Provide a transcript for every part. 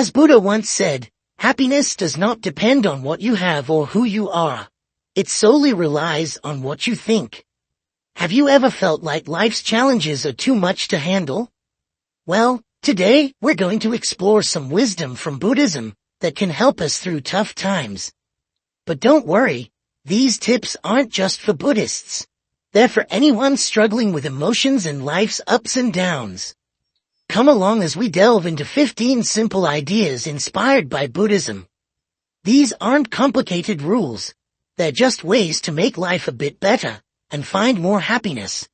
As Buddha once said, happiness does not depend on what you have or who you are. It solely relies on what you think. Have you ever felt like life's challenges are too much to handle? Well, today we're going to explore some wisdom from Buddhism that can help us through tough times. But don't worry, these tips aren't just for Buddhists. They're for anyone struggling with emotions and life's ups and downs. Come along as we delve into 15 simple ideas inspired by Buddhism. These aren't complicated rules. They're just ways to make life a bit better and find more happiness.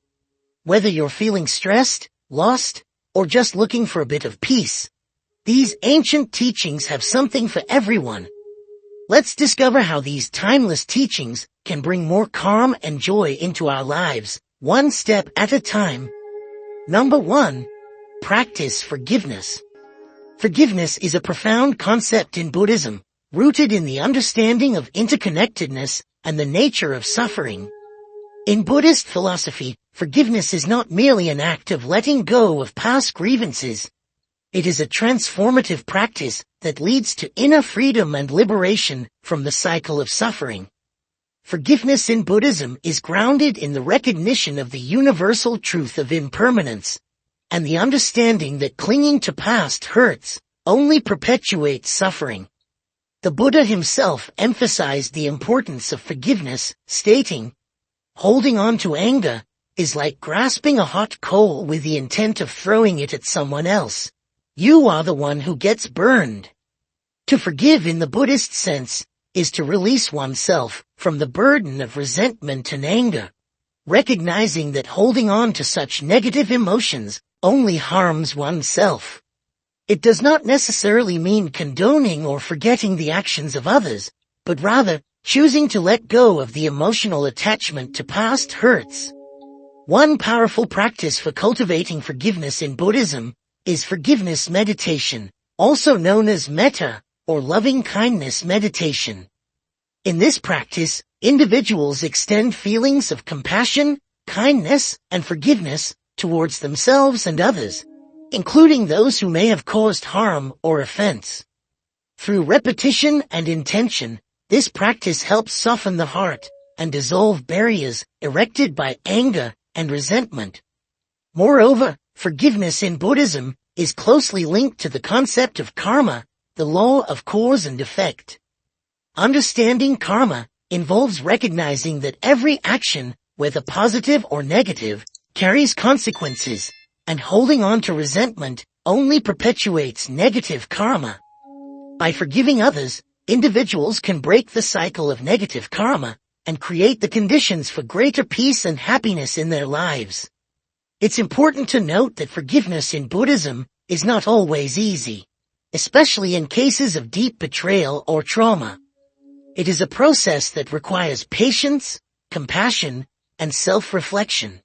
Whether you're feeling stressed, lost, or just looking for a bit of peace, these ancient teachings have something for everyone. Let's discover how these timeless teachings can bring more calm and joy into our lives, one step at a time. Number 1. Practice forgiveness. Forgiveness is a profound concept in Buddhism, rooted in the understanding of interconnectedness and the nature of suffering. In Buddhist philosophy, forgiveness is not merely an act of letting go of past grievances. It is a transformative practice that leads to inner freedom and liberation from the cycle of suffering. Forgiveness in Buddhism is grounded in the recognition of the universal truth of impermanence, and the understanding that clinging to past hurts only perpetuates suffering. The Buddha himself emphasized the importance of forgiveness, stating, "Holding on to anger is like grasping a hot coal with the intent of throwing it at someone else. You are the one who gets burned." To forgive in the Buddhist sense is to release oneself from the burden of resentment and anger, recognizing that holding on to such negative emotions only harms oneself. It does not necessarily mean condoning or forgetting the actions of others, but rather choosing to let go of the emotional attachment to past hurts. One powerful practice for cultivating forgiveness in Buddhism is forgiveness meditation, also known as metta or loving-kindness meditation. In this practice, individuals extend feelings of compassion, kindness, and forgiveness towards themselves and others, including those who may have caused harm or offense. Through repetition and intention, this practice helps soften the heart and dissolve barriers erected by anger and resentment. Moreover, forgiveness in Buddhism is closely linked to the concept of karma, the law of cause and effect. Understanding karma involves recognizing that every action, whether positive or negative, carries consequences, and holding on to resentment only perpetuates negative karma. By forgiving others, individuals can break the cycle of negative karma and create the conditions for greater peace and happiness in their lives. It's important to note that forgiveness in Buddhism is not always easy, especially in cases of deep betrayal or trauma. It is a process that requires patience, compassion, and self-reflection.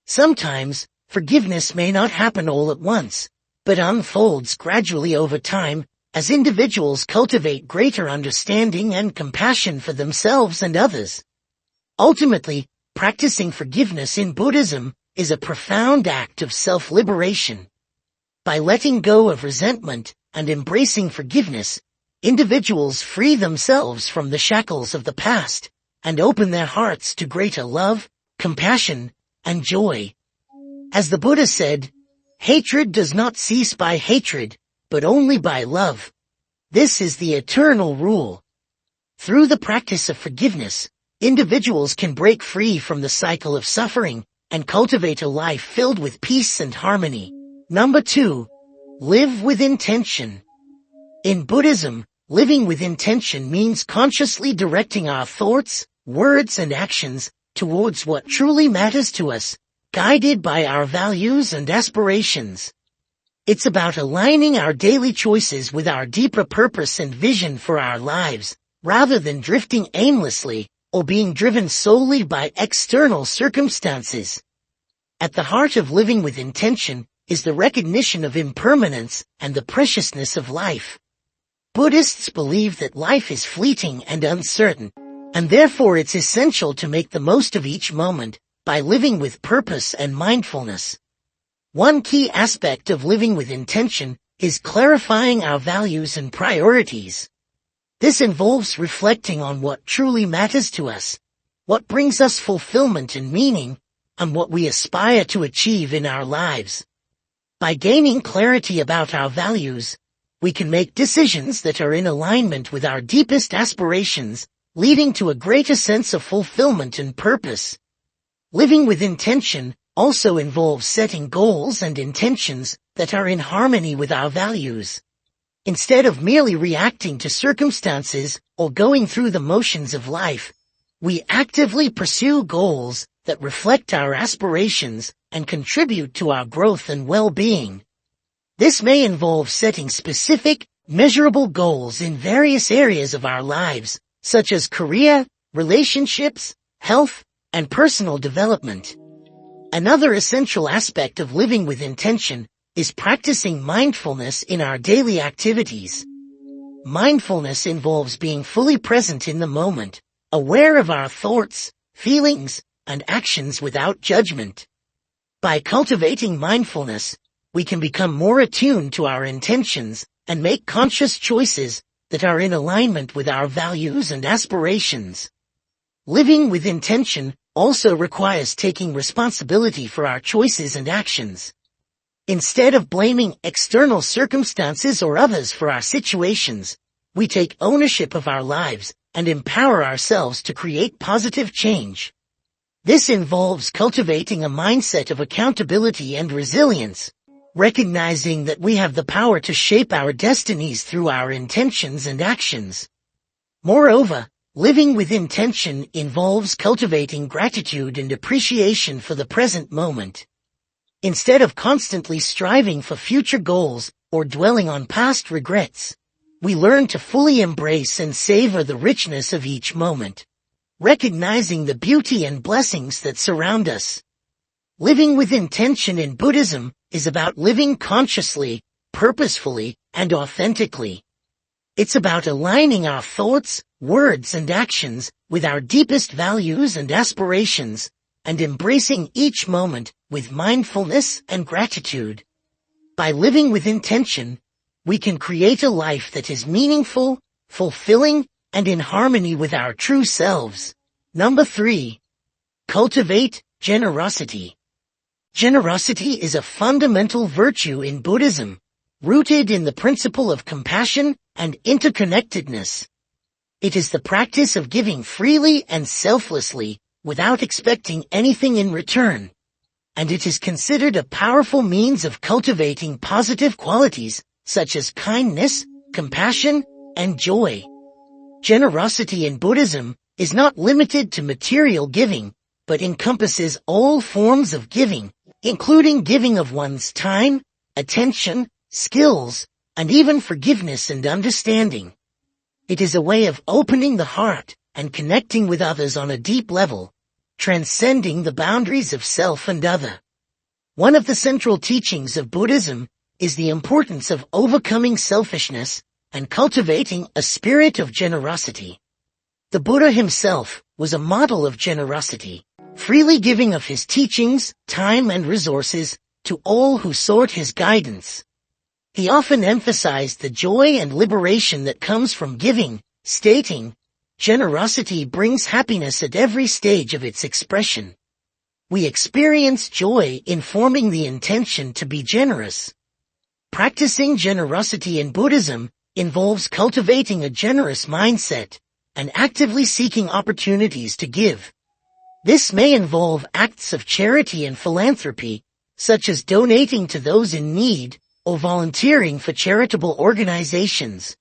Sometimes, forgiveness may not happen all at once, but unfolds gradually over time as individuals cultivate greater understanding and compassion for themselves and others. Ultimately, practicing forgiveness in Buddhism is a profound act of self-liberation. By letting go of resentment and embracing forgiveness, individuals free themselves from the shackles of the past and open their hearts to greater love, compassion, and joy. As the Buddha said, "Hatred does not cease by hatred, but only by love. This is the eternal rule." Through the practice of forgiveness, individuals can break free from the cycle of suffering and cultivate a life filled with peace and harmony. Number 2. Live with intention. In Buddhism, living with intention means consciously directing our thoughts, words, and actions towards what truly matters to us, guided by our values and aspirations. It's about aligning our daily choices with our deeper purpose and vision for our lives, rather than drifting aimlessly or being driven solely by external circumstances. At the heart of living with intention is the recognition of impermanence and the preciousness of life. Buddhists believe that life is fleeting and uncertain, and therefore it's essential to make the most of each moment by living with purpose and mindfulness. One key aspect of living with intention is clarifying our values and priorities. This involves reflecting on what truly matters to us, what brings us fulfillment and meaning, and what we aspire to achieve in our lives. By gaining clarity about our values, we can make decisions that are in alignment with our deepest aspirations, leading to a greater sense of fulfillment and purpose. Living with intention also involves setting goals and intentions that are in harmony with our values. Instead of merely reacting to circumstances or going through the motions of life, we actively pursue goals that reflect our aspirations and contribute to our growth and well-being. This may involve setting specific, measurable goals in various areas of our lives, such as career, relationships, health, and personal development. Another essential aspect of living with intention is practicing mindfulness in our daily activities. Mindfulness involves being fully present in the moment, aware of our thoughts, feelings, and actions without judgment. By cultivating mindfulness, we can become more attuned to our intentions and make conscious choices that are in alignment with our values and aspirations. Living with intention also requires taking responsibility for our choices and actions. Instead of blaming external circumstances or others for our situations, we take ownership of our lives and empower ourselves to create positive change. This involves cultivating a mindset of accountability and resilience, recognizing that we have the power to shape our destinies through our intentions and actions. Moreover, living with intention involves cultivating gratitude and appreciation for the present moment. Instead of constantly striving for future goals or dwelling on past regrets, we learn to fully embrace and savor the richness of each moment, recognizing the beauty and blessings that surround us. Living with intention in Buddhism is about living consciously, purposefully, and authentically. It's about aligning our thoughts, words, and actions with our deepest values and aspirations, and embracing each moment with mindfulness and gratitude. By living with intention, we can create a life that is meaningful, fulfilling, and in harmony with our true selves. Number 3. Cultivate generosity. Generosity is a fundamental virtue in Buddhism, rooted in the principle of compassion and interconnectedness. It is the practice of giving freely and selflessly, without expecting anything in return. And it is considered a powerful means of cultivating positive qualities, such as kindness, compassion, and joy. Generosity in Buddhism is not limited to material giving, but encompasses all forms of giving, including giving of one's time, attention, skills, and even forgiveness and understanding. It is a way of opening the heart and connecting with others on a deep level, transcending the boundaries of self and other. One of the central teachings of Buddhism is the importance of overcoming selfishness and cultivating a spirit of generosity. The Buddha himself was a model of generosity, freely giving of his teachings, time, and resources to all who sought his guidance. He often emphasized the joy and liberation that comes from giving, stating, "Generosity brings happiness at every stage of its expression." We experience joy in forming the intention to be generous. Practicing generosity in Buddhism involves cultivating a generous mindset and actively seeking opportunities to give. This may involve acts of charity and philanthropy, such as donating to those in need or volunteering for charitable organizations.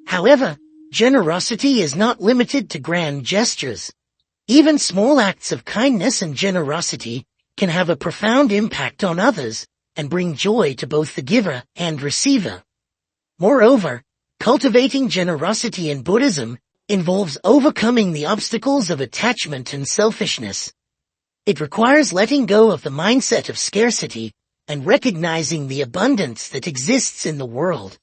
However, generosity is not limited to grand gestures. Even small acts of kindness and generosity can have a profound impact on others and bring joy to both the giver and receiver. Moreover, cultivating generosity in Buddhism involves overcoming the obstacles of attachment and selfishness. It requires letting go of the mindset of scarcity and recognizing the abundance that exists in the world.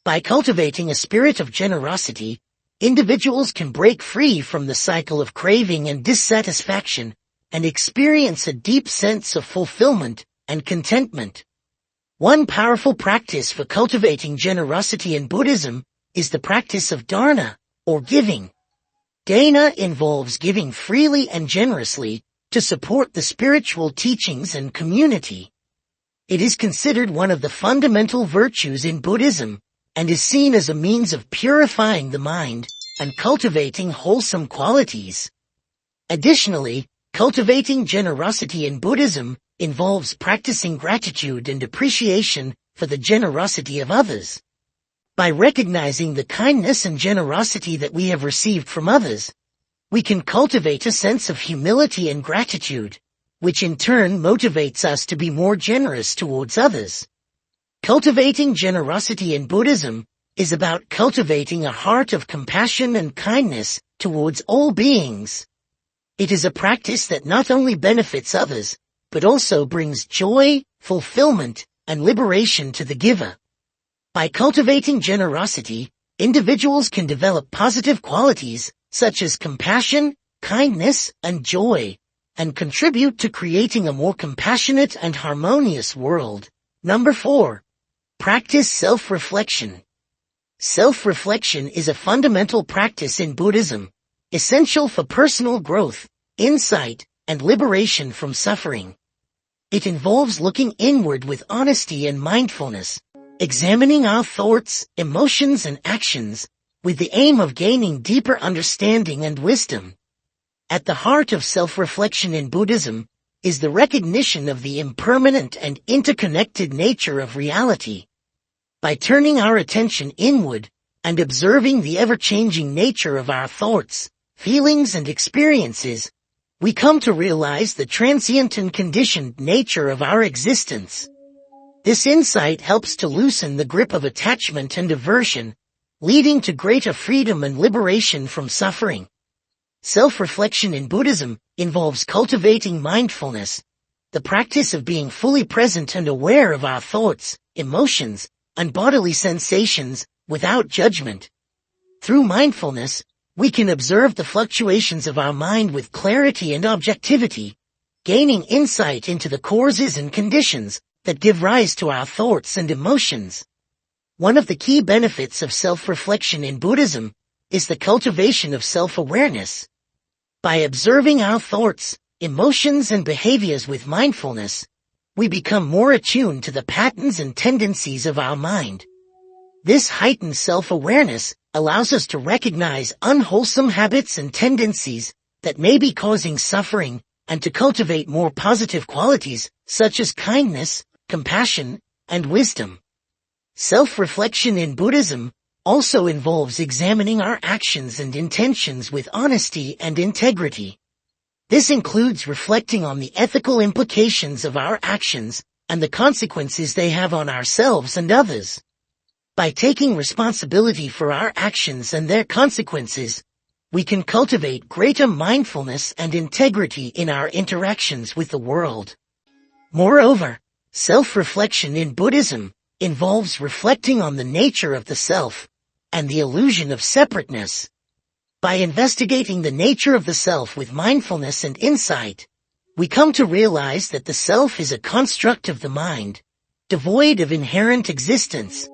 By cultivating a spirit of generosity, individuals can break free from the cycle of craving and dissatisfaction and experience a deep sense of fulfillment and contentment. One powerful practice for cultivating generosity in Buddhism is the practice of dharana, or giving. Dana involves giving freely and generously to support the spiritual teachings and community. It is considered one of the fundamental virtues in Buddhism and is seen as a means of purifying the mind and cultivating wholesome qualities. Additionally, cultivating generosity in Buddhism involves practicing gratitude and appreciation for the generosity of others. By recognizing the kindness and generosity that we have received from others, we can cultivate a sense of humility and gratitude, which in turn motivates us to be more generous towards others. Cultivating generosity in Buddhism is about cultivating a heart of compassion and kindness towards all beings. It is a practice that not only benefits others, but also brings joy, fulfillment, and liberation to the giver. By cultivating generosity, individuals can develop positive qualities such as compassion, kindness, and joy, and contribute to creating a more compassionate and harmonious world. Number 4. Practice self-reflection. Self-reflection is a fundamental practice in Buddhism, essential for personal growth, insight, and liberation from suffering. It involves looking inward with honesty and mindfulness, examining our thoughts, emotions, and actions, with the aim of gaining deeper understanding and wisdom. At the heart of self-reflection in Buddhism is the recognition of the impermanent and interconnected nature of reality. By turning our attention inward and observing the ever-changing nature of our thoughts, feelings, and experiences, we come to realize the transient and conditioned nature of our existence. This insight helps to loosen the grip of attachment and aversion, leading to greater freedom and liberation from suffering. Self-reflection in Buddhism involves cultivating mindfulness, the practice of being fully present and aware of our thoughts, emotions, and bodily sensations without judgment. Through mindfulness, we can observe the fluctuations of our mind with clarity and objectivity, gaining insight into the causes and conditions that give rise to our thoughts and emotions. One of the key benefits of self-reflection in Buddhism is the cultivation of self-awareness. By observing our thoughts, emotions, and behaviors with mindfulness, we become more attuned to the patterns and tendencies of our mind. This heightened self-awareness allows us to recognize unwholesome habits and tendencies that may be causing suffering and to cultivate more positive qualities such as kindness, compassion, and wisdom. Self-reflection in Buddhism also involves examining our actions and intentions with honesty and integrity. This includes reflecting on the ethical implications of our actions and the consequences they have on ourselves and others. By taking responsibility for our actions and their consequences, we can cultivate greater mindfulness and integrity in our interactions with the world. Moreover, self-reflection in Buddhism involves reflecting on the nature of the self and the illusion of separateness. By investigating the nature of the self with mindfulness and insight, we come to realize that the self is a construct of the mind, devoid of inherent existence.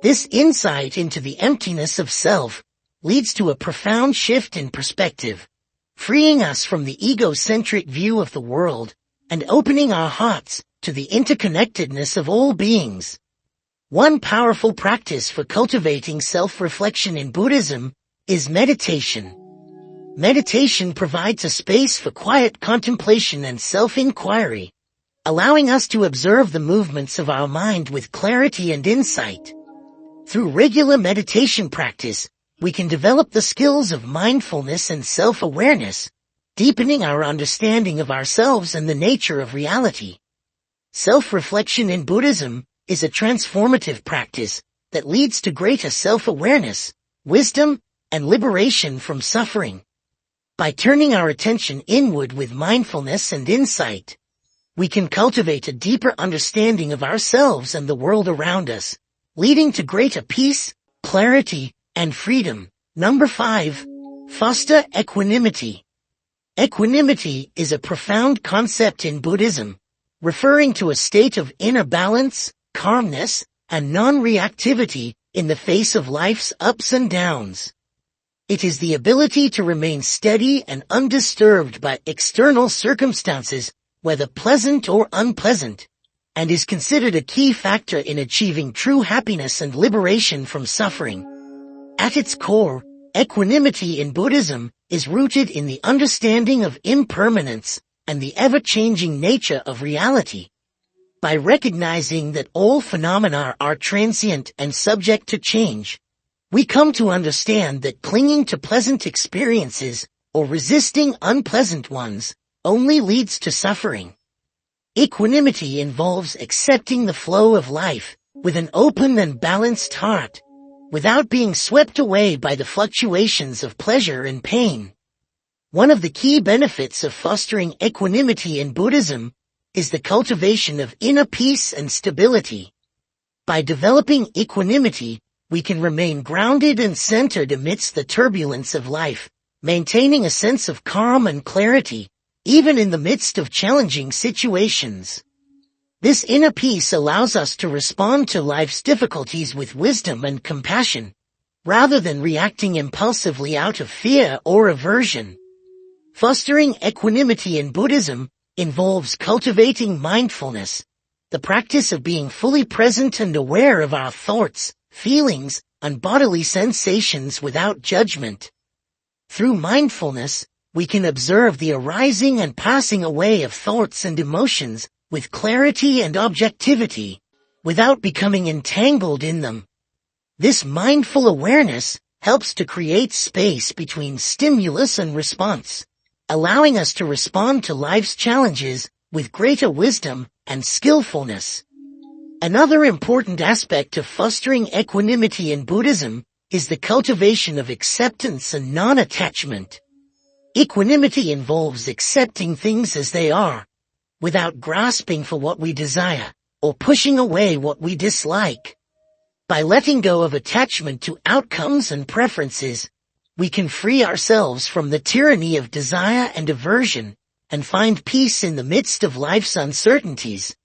This insight into the emptiness of self leads to a profound shift in perspective, freeing us from the egocentric view of the world and opening our hearts to the interconnectedness of all beings. One powerful practice for cultivating self-reflection in Buddhism is meditation. Meditation provides a space for quiet contemplation and self-inquiry, allowing us to observe the movements of our mind with clarity and insight. Through regular meditation practice, we can develop the skills of mindfulness and self-awareness, deepening our understanding of ourselves and the nature of reality. Self-reflection in Buddhism is a transformative practice that leads to greater self-awareness, wisdom, and liberation from suffering. By turning our attention inward with mindfulness and insight, we can cultivate a deeper understanding of ourselves and the world around us, leading to greater peace, clarity, and freedom. Number 5. Foster equanimity. Equanimity is a profound concept in Buddhism, referring to a state of inner balance, calmness, and non-reactivity in the face of life's ups and downs. It is the ability to remain steady and undisturbed by external circumstances, whether pleasant or unpleasant, and is considered a key factor in achieving true happiness and liberation from suffering. At its core, equanimity in Buddhism is rooted in the understanding of impermanence and the ever-changing nature of reality. By recognizing that all phenomena are transient and subject to change, we come to understand that clinging to pleasant experiences or resisting unpleasant ones only leads to suffering. Equanimity involves accepting the flow of life with an open and balanced heart, without being swept away by the fluctuations of pleasure and pain. One of the key benefits of fostering equanimity in Buddhism is the cultivation of inner peace and stability. By developing equanimity, we can remain grounded and centered amidst the turbulence of life, maintaining a sense of calm and clarity, even in the midst of challenging situations. This inner peace allows us to respond to life's difficulties with wisdom and compassion, rather than reacting impulsively out of fear or aversion. Fostering equanimity in Buddhism involves cultivating mindfulness, the practice of being fully present and aware of our thoughts, feelings, and bodily sensations without judgment. Through mindfulness, we can observe the arising and passing away of thoughts and emotions with clarity and objectivity, without becoming entangled in them. This mindful awareness helps to create space between stimulus and response, allowing us to respond to life's challenges with greater wisdom and skillfulness. Another important aspect of fostering equanimity in Buddhism is the cultivation of acceptance and non-attachment. Equanimity involves accepting things as they are, without grasping for what we desire, or pushing away what we dislike. By letting go of attachment to outcomes and preferences, we can free ourselves from the tyranny of desire and aversion, and find peace in the midst of life's uncertainties.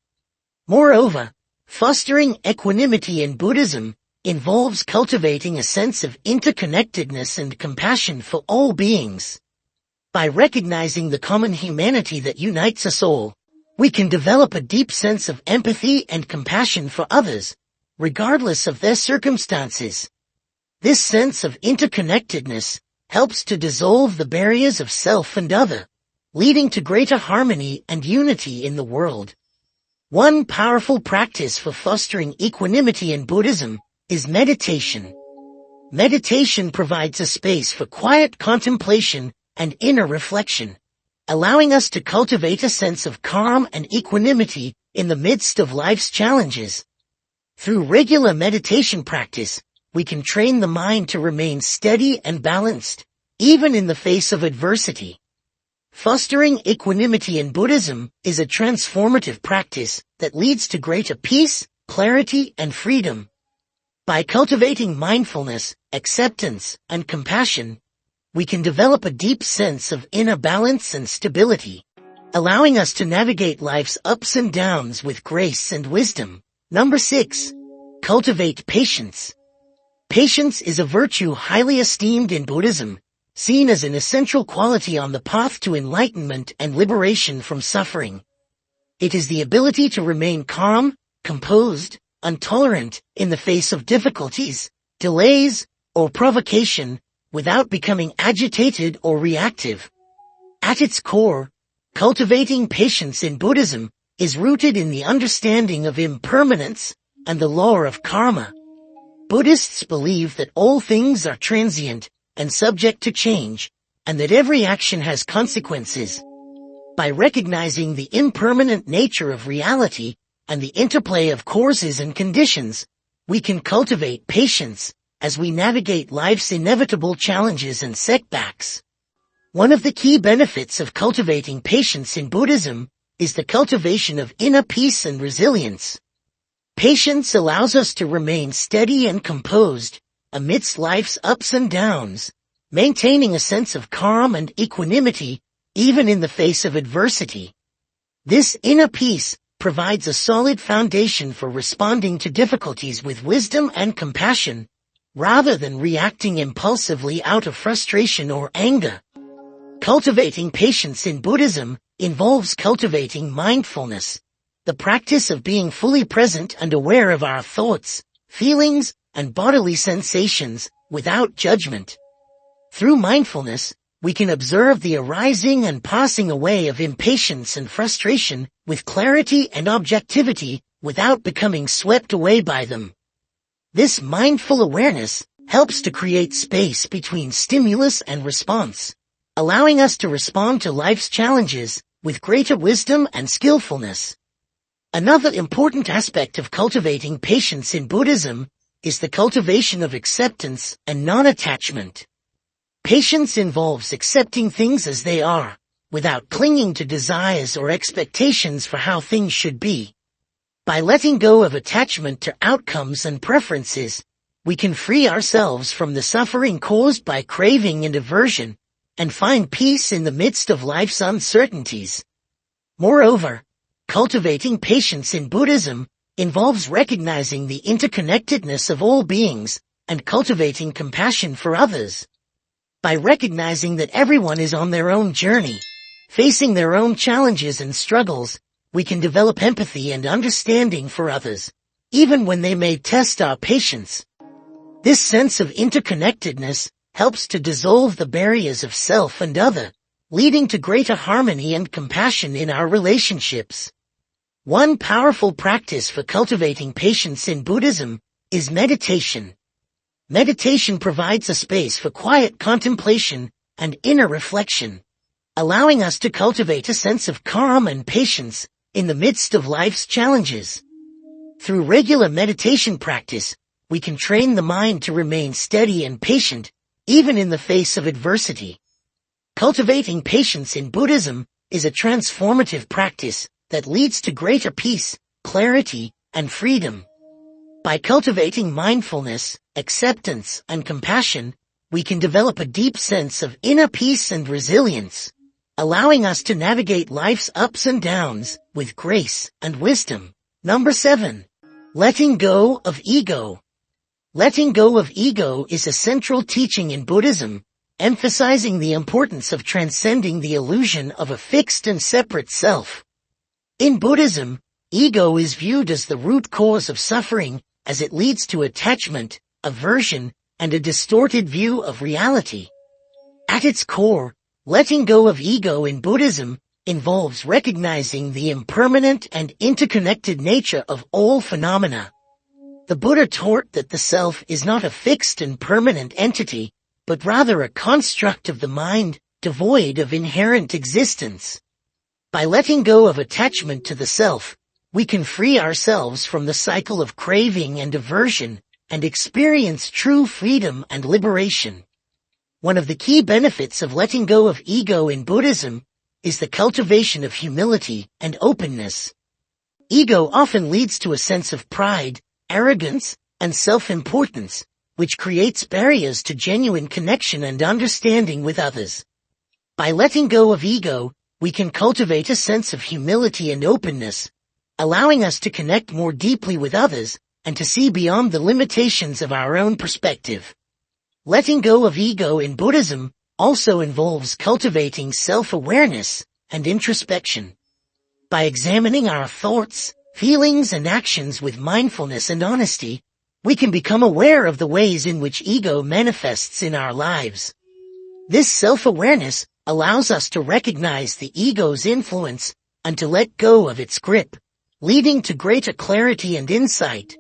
Moreover, fostering equanimity in Buddhism involves cultivating a sense of interconnectedness and compassion for all beings. By recognizing the common humanity that unites us all, we can develop a deep sense of empathy and compassion for others, regardless of their circumstances. This sense of interconnectedness helps to dissolve the barriers of self and other, leading to greater harmony and unity in the world. One powerful practice for fostering equanimity in Buddhism is meditation. Meditation provides a space for quiet contemplation and inner reflection, allowing us to cultivate a sense of calm and equanimity in the midst of life's challenges. Through regular meditation practice, we can train the mind to remain steady and balanced, even in the face of adversity. Fostering equanimity in Buddhism is a transformative practice that leads to greater peace, clarity, and freedom. By cultivating mindfulness, acceptance, and compassion, we can develop a deep sense of inner balance and stability, allowing us to navigate life's ups and downs with grace and wisdom. Number 6. Cultivate patience. Patience is a virtue highly esteemed in Buddhism, seen as an essential quality on the path to enlightenment and liberation from suffering. It is the ability to remain calm, composed, and tolerant in the face of difficulties, delays, or provocation, without becoming agitated or reactive. At its core, cultivating patience in Buddhism is rooted in the understanding of impermanence and the law of karma. Buddhists believe that all things are transient and subject to change, and that every action has consequences. By recognizing the impermanent nature of reality and the interplay of causes and conditions, we can cultivate patience as we navigate life's inevitable challenges and setbacks. One of the key benefits of cultivating patience in Buddhism is the cultivation of inner peace and resilience. Patience allows us to remain steady and composed amidst life's ups and downs, maintaining a sense of calm and equanimity even in the face of adversity. This inner peace provides a solid foundation for responding to difficulties with wisdom and compassion, rather than reacting impulsively out of frustration or anger. Cultivating patience in Buddhism involves cultivating mindfulness, the practice of being fully present and aware of our thoughts, feelings, and bodily sensations, without judgment. Through mindfulness, we can observe the arising and passing away of impatience and frustration with clarity and objectivity without becoming swept away by them. This mindful awareness helps to create space between stimulus and response, allowing us to respond to life's challenges with greater wisdom and skillfulness. Another important aspect of cultivating patience in Buddhism is the cultivation of acceptance and non-attachment. Patience involves accepting things as they are, without clinging to desires or expectations for how things should be. By letting go of attachment to outcomes and preferences, we can free ourselves from the suffering caused by craving and aversion, and find peace in the midst of life's uncertainties. Moreover, cultivating patience in Buddhism involves recognizing the interconnectedness of all beings and cultivating compassion for others. By recognizing that everyone is on their own journey, facing their own challenges and struggles, we can develop empathy and understanding for others, even when they may test our patience. This sense of interconnectedness helps to dissolve the barriers of self and other, leading to greater harmony and compassion in our relationships. One powerful practice for cultivating patience in Buddhism is meditation. Meditation provides a space for quiet contemplation and inner reflection, allowing us to cultivate a sense of calm and patience in the midst of life's challenges. Through regular meditation practice, we can train the mind to remain steady and patient, even in the face of adversity. Cultivating patience in Buddhism is a transformative practice that leads to greater peace, clarity, and freedom. By cultivating mindfulness, acceptance, and compassion, we can develop a deep sense of inner peace and resilience, allowing us to navigate life's ups and downs with grace and wisdom. Number 7. Letting go of ego. Letting go of ego is a central teaching in Buddhism, emphasizing the importance of transcending the illusion of a fixed and separate self. In Buddhism, ego is viewed as the root cause of suffering, as it leads to attachment, aversion, and a distorted view of reality. At its core, letting go of ego in Buddhism involves recognizing the impermanent and interconnected nature of all phenomena. The Buddha taught that the self is not a fixed and permanent entity, but rather a construct of the mind, devoid of inherent existence. By letting go of attachment to the self, we can free ourselves from the cycle of craving and aversion, and experience true freedom and liberation. One of the key benefits of letting go of ego in Buddhism is the cultivation of humility and openness. Ego often leads to a sense of pride, arrogance, and self-importance, which creates barriers to genuine connection and understanding with others. By letting go of ego, we can cultivate a sense of humility and openness, allowing us to connect more deeply with others and to see beyond the limitations of our own perspective. Letting go of ego in Buddhism also involves cultivating self-awareness and introspection. By examining our thoughts, feelings, and actions with mindfulness and honesty, we can become aware of the ways in which ego manifests in our lives. This self-awareness allows us to recognize the ego's influence and to let go of its grip, leading to greater clarity and insight.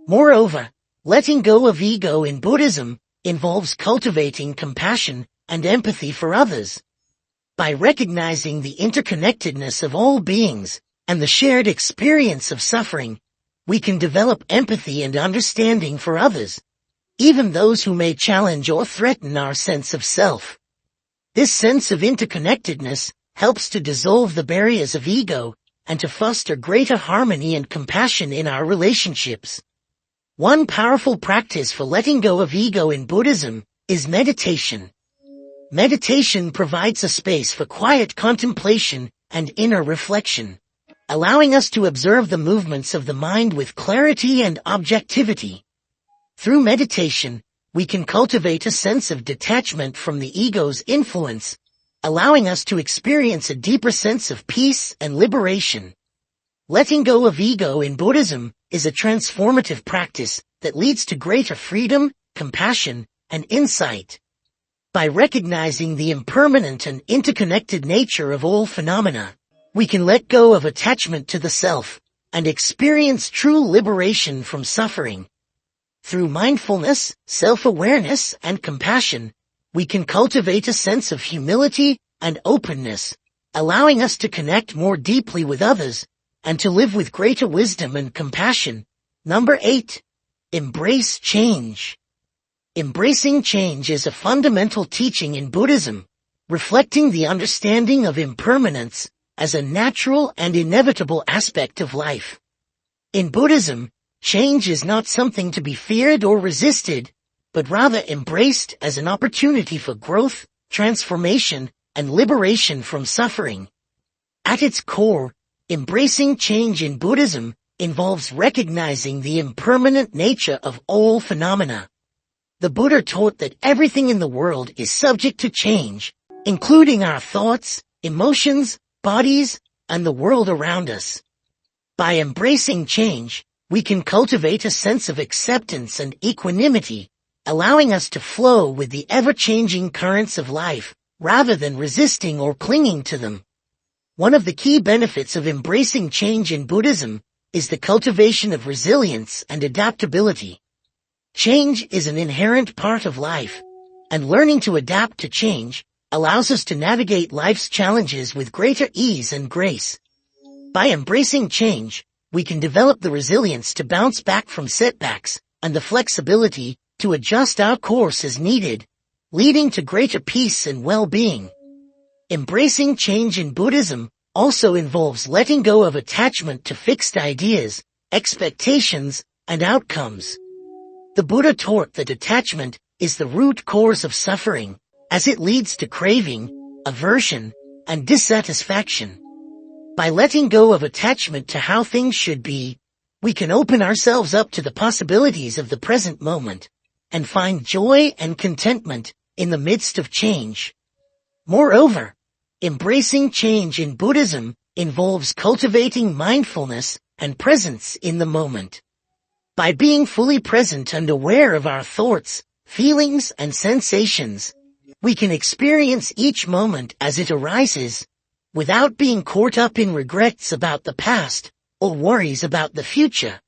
Moreover, letting go of ego in Buddhism involves cultivating compassion and empathy for others. By recognizing the interconnectedness of all beings and the shared experience of suffering, we can develop empathy and understanding for others, even those who may challenge or threaten our sense of self. This sense of interconnectedness helps to dissolve the barriers of ego and to foster greater harmony and compassion in our relationships. One powerful practice for letting go of ego in Buddhism is meditation. Meditation provides a space for quiet contemplation and inner reflection, allowing us to observe the movements of the mind with clarity and objectivity. Through meditation, we can cultivate a sense of detachment from the ego's influence, allowing us to experience a deeper sense of peace and liberation. Letting go of ego in Buddhism is a transformative practice that leads to greater freedom, compassion, and insight. By recognizing the impermanent and interconnected nature of all phenomena, we can let go of attachment to the self and experience true liberation from suffering. Through mindfulness, self-awareness, and compassion, we can cultivate a sense of humility and openness, allowing us to connect more deeply with others and to live with greater wisdom and compassion. Number 8. Embrace change. Embracing change is a fundamental teaching in Buddhism, reflecting the understanding of impermanence as a natural and inevitable aspect of life. In Buddhism, change is not something to be feared or resisted, but rather embraced as an opportunity for growth, transformation, and liberation from suffering. At its core, embracing change in Buddhism involves recognizing the impermanent nature of all phenomena. The Buddha taught that everything in the world is subject to change, including our thoughts, emotions, bodies, and the world around us. By embracing change, we can cultivate a sense of acceptance and equanimity, allowing us to flow with the ever-changing currents of life, rather than resisting or clinging to them. One of the key benefits of embracing change in Buddhism is the cultivation of resilience and adaptability. Change is an inherent part of life, and learning to adapt to change allows us to navigate life's challenges with greater ease and grace. By embracing change, we can develop the resilience to bounce back from setbacks and the flexibility to adjust our course as needed, leading to greater peace and well-being. Embracing change in Buddhism also involves letting go of attachment to fixed ideas, expectations, and outcomes. The Buddha taught that attachment is the root cause of suffering, as it leads to craving, aversion, and dissatisfaction. By letting go of attachment to how things should be, we can open ourselves up to the possibilities of the present moment and find joy and contentment in the midst of change. Moreover, embracing change in Buddhism involves cultivating mindfulness and presence in the moment. By being fully present and aware of our thoughts, feelings, and sensations, we can experience each moment as it arises, without being caught up in regrets about the past or worries about the future.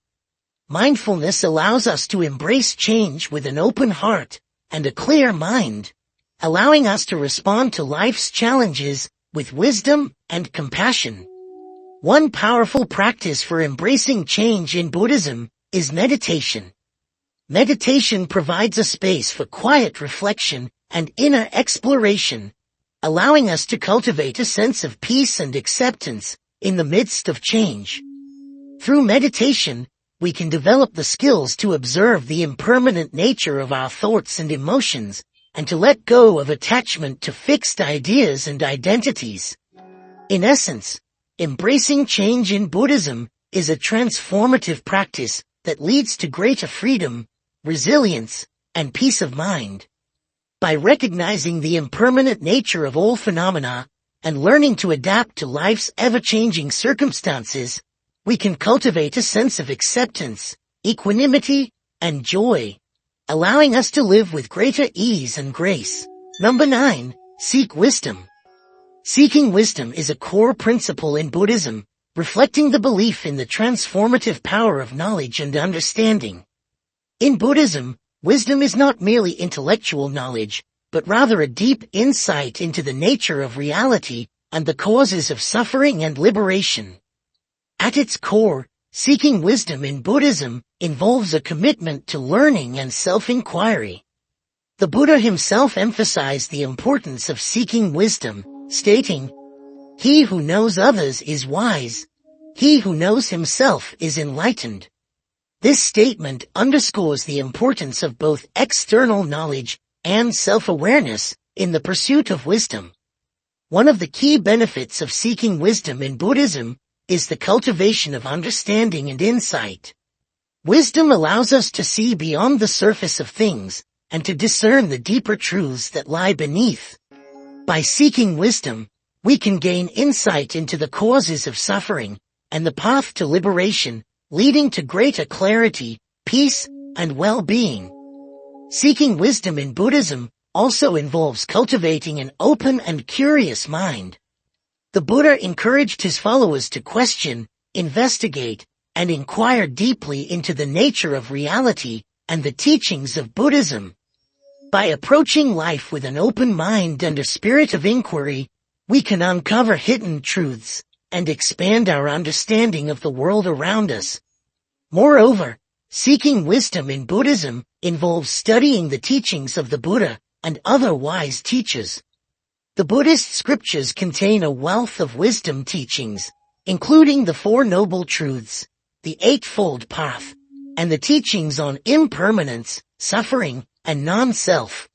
Mindfulness allows us to embrace change with an open heart and a clear mind, allowing us to respond to life's challenges with wisdom and compassion. One powerful practice for embracing change in Buddhism is meditation. Meditation provides a space for quiet reflection and inner exploration, allowing us to cultivate a sense of peace and acceptance in the midst of change. Through meditation, we can develop the skills to observe the impermanent nature of our thoughts and emotions, and to let go of attachment to fixed ideas and identities. In essence, embracing change in Buddhism is a transformative practice that leads to greater freedom, resilience, and peace of mind. By recognizing the impermanent nature of all phenomena and learning to adapt to life's ever-changing circumstances, we can cultivate a sense of acceptance, equanimity, and joy, allowing us to live with greater ease and grace. Number 9. Seek wisdom. Seeking wisdom is a core principle in Buddhism, reflecting the belief in the transformative power of knowledge and understanding. In Buddhism, wisdom is not merely intellectual knowledge, but rather a deep insight into the nature of reality and the causes of suffering and liberation. At its core, seeking wisdom in Buddhism involves a commitment to learning and self-inquiry. The Buddha himself emphasized the importance of seeking wisdom, stating, "He who knows others is wise. He who knows himself is enlightened." This statement underscores the importance of both external knowledge and self-awareness in the pursuit of wisdom. One of the key benefits of seeking wisdom in Buddhism is the cultivation of understanding and insight. Wisdom allows us to see beyond the surface of things and to discern the deeper truths that lie beneath. By seeking wisdom, we can gain insight into the causes of suffering and the path to liberation, leading to greater clarity, peace, and well-being. Seeking wisdom in Buddhism also involves cultivating an open and curious mind. The Buddha encouraged his followers to question, investigate, and inquire deeply into the nature of reality and the teachings of Buddhism. By approaching life with an open mind and a spirit of inquiry, we can uncover hidden truths and expand our understanding of the world around us. Moreover, seeking wisdom in Buddhism involves studying the teachings of the Buddha and other wise teachers. The Buddhist scriptures contain a wealth of wisdom teachings, including the Four Noble Truths, the Eightfold Path, and the teachings on impermanence, suffering, and non-self.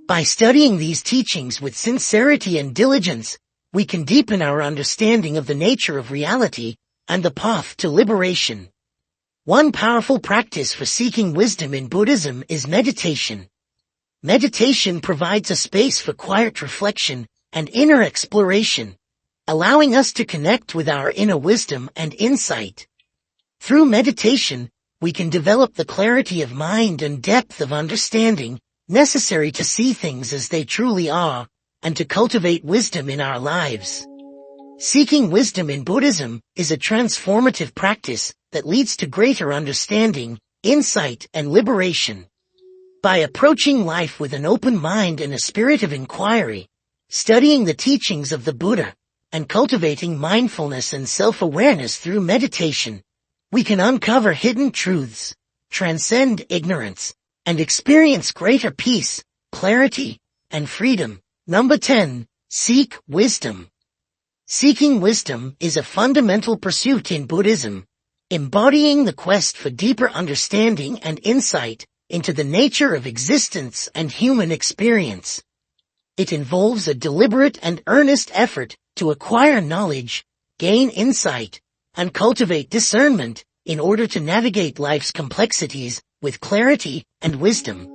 By studying these teachings with sincerity and diligence, we can deepen our understanding of the nature of reality and the path to liberation. One powerful practice for seeking wisdom in Buddhism is meditation. Meditation provides a space for quiet reflection and inner exploration, allowing us to connect with our inner wisdom and insight. Through meditation, we can develop the clarity of mind and depth of understanding necessary to see things as they truly are and to cultivate wisdom in our lives. Seeking wisdom in Buddhism is a transformative practice that leads to greater understanding, insight, and liberation. By approaching life with an open mind and a spirit of inquiry, studying the teachings of the Buddha, and cultivating mindfulness and self-awareness through meditation, we can uncover hidden truths, transcend ignorance, and experience greater peace, clarity, and freedom. Number 10. Seek wisdom. Seeking wisdom is a fundamental pursuit in Buddhism, embodying the quest for deeper understanding and insight into the nature of existence and human experience. It involves a deliberate and earnest effort to acquire knowledge, gain insight, and cultivate discernment in order to navigate life's complexities with clarity and wisdom.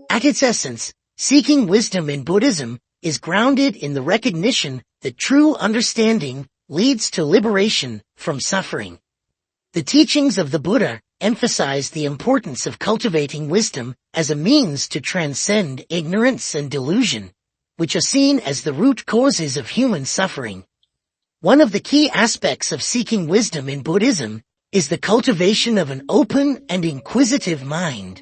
At its essence, seeking wisdom in Buddhism is grounded in the recognition that true understanding leads to liberation from suffering. The teachings of the Buddha emphasize the importance of cultivating wisdom as a means to transcend ignorance and delusion, which are seen as the root causes of human suffering. One of the key aspects of seeking wisdom in Buddhism is the cultivation of an open and inquisitive mind.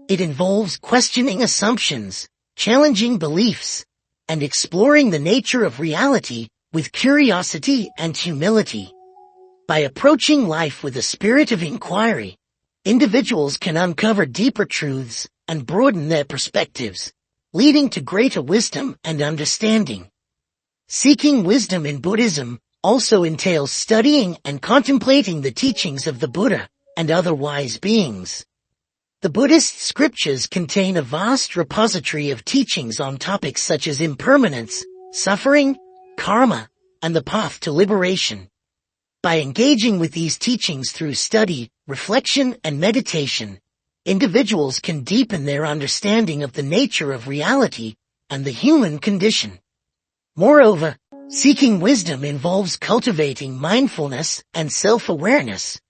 It involves questioning assumptions, challenging beliefs, and exploring the nature of reality with curiosity and humility. By approaching life with a spirit of inquiry, individuals can uncover deeper truths and broaden their perspectives, leading to greater wisdom and understanding. Seeking wisdom in Buddhism also entails studying and contemplating the teachings of the Buddha and other wise beings. The Buddhist scriptures contain a vast repository of teachings on topics such as impermanence, suffering, karma, and the path to liberation. By engaging with these teachings through study, reflection, and meditation, individuals can deepen their understanding of the nature of reality and the human condition. Moreover, seeking wisdom involves cultivating mindfulness and self-awareness.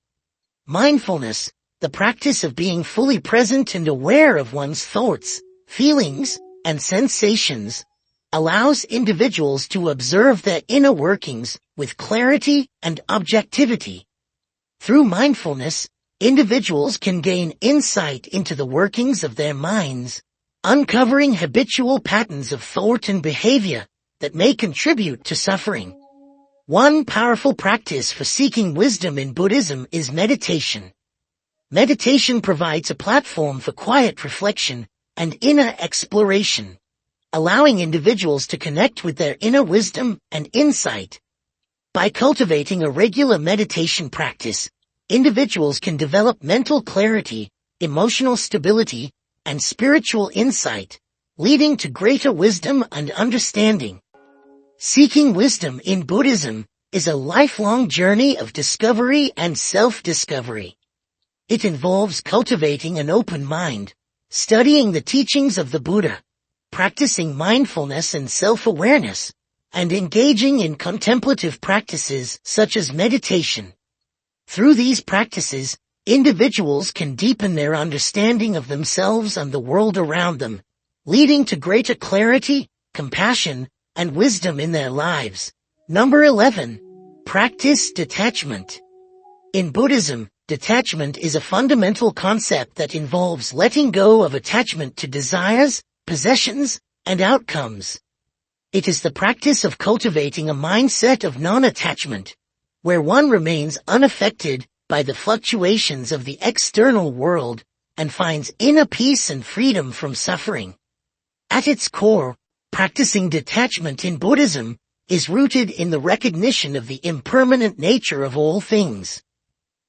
Mindfulness, the practice of being fully present and aware of one's thoughts, feelings, and sensations, allows individuals to observe their inner workings with clarity and objectivity. Through mindfulness, individuals can gain insight into the workings of their minds, uncovering habitual patterns of thought and behavior that may contribute to suffering. One powerful practice for seeking wisdom in Buddhism is meditation. Meditation provides a platform for quiet reflection and inner exploration, allowing individuals to connect with their inner wisdom and insight. By cultivating a regular meditation practice, individuals can develop mental clarity, emotional stability, and spiritual insight, leading to greater wisdom and understanding. Seeking wisdom in Buddhism is a lifelong journey of discovery and self-discovery. It involves cultivating an open mind, studying the teachings of the Buddha, practicing mindfulness and self-awareness, and engaging in contemplative practices such as meditation. Through these practices, individuals can deepen their understanding of themselves and the world around them, leading to greater clarity, compassion, and wisdom in their lives. Number 11. Practice detachment. In Buddhism, detachment is a fundamental concept that involves letting go of attachment to desires, possessions, and outcomes. It is the practice of cultivating a mindset of non-attachment, where one remains unaffected by the fluctuations of the external world and finds inner peace and freedom from suffering. At its core, practicing detachment in Buddhism is rooted in the recognition of the impermanent nature of all things.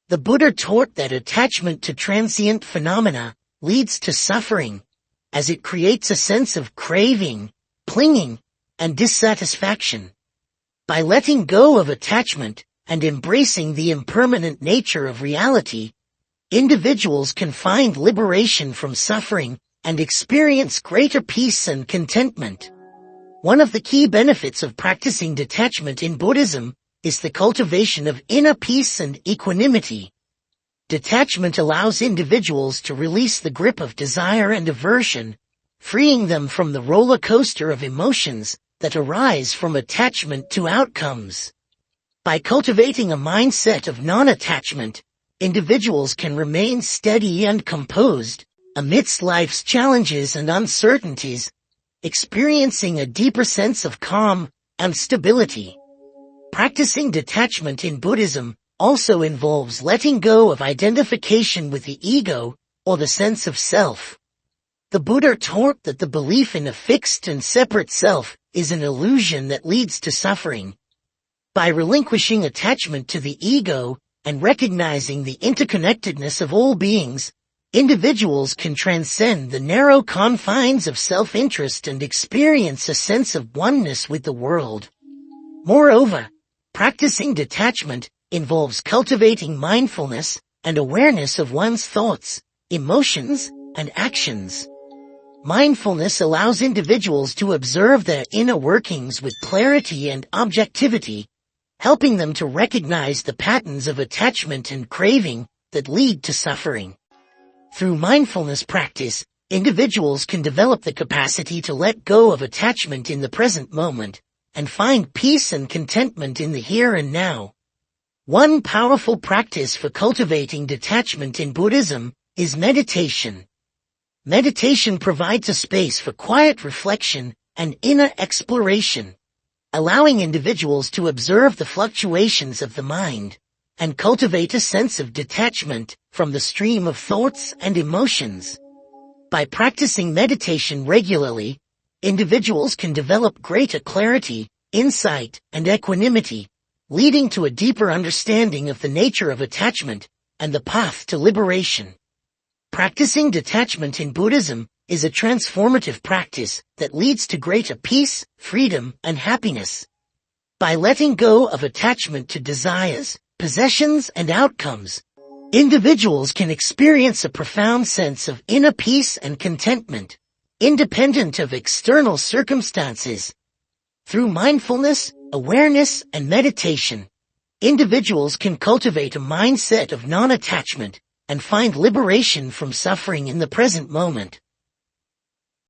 The Buddha taught that attachment to transient phenomena leads to suffering, as it creates a sense of craving, clinging, and dissatisfaction. By letting go of attachment and embracing the impermanent nature of reality, individuals can find liberation from suffering and experience greater peace and contentment. One of the key benefits of practicing detachment in Buddhism is the cultivation of inner peace and equanimity. Detachment allows individuals to release the grip of desire and aversion, freeing them from the roller coaster of emotions that arise from attachment to outcomes. By cultivating a mindset of non-attachment, individuals can remain steady and composed amidst life's challenges and uncertainties, experiencing a deeper sense of calm and stability. Practicing detachment in Buddhism also involves letting go of identification with the ego or the sense of self. The Buddha taught that the belief in a fixed and separate self is an illusion that leads to suffering. By relinquishing attachment to the ego and recognizing the interconnectedness of all beings, individuals can transcend the narrow confines of self-interest and experience a sense of oneness with the world. Moreover, practicing detachment involves cultivating mindfulness and awareness of one's thoughts, emotions, and actions. Mindfulness allows individuals to observe their inner workings with clarity and objectivity, helping them to recognize the patterns of attachment and craving that lead to suffering. Through mindfulness practice, individuals can develop the capacity to let go of attachment in the present moment and find peace and contentment in the here and now. One powerful practice for cultivating detachment in Buddhism is meditation. Meditation provides a space for quiet reflection and inner exploration, allowing individuals to observe the fluctuations of the mind and cultivate a sense of detachment from the stream of thoughts and emotions. By practicing meditation regularly, individuals can develop greater clarity, insight, and equanimity, leading to a deeper understanding of the nature of attachment and the path to liberation. Practicing detachment in Buddhism is a transformative practice that leads to greater peace, freedom, and happiness. By letting go of attachment to desires, possessions, and outcomes, individuals can experience a profound sense of inner peace and contentment, independent of external circumstances. Through mindfulness, awareness, and meditation, individuals can cultivate a mindset of non-attachment and find liberation from suffering in the present moment.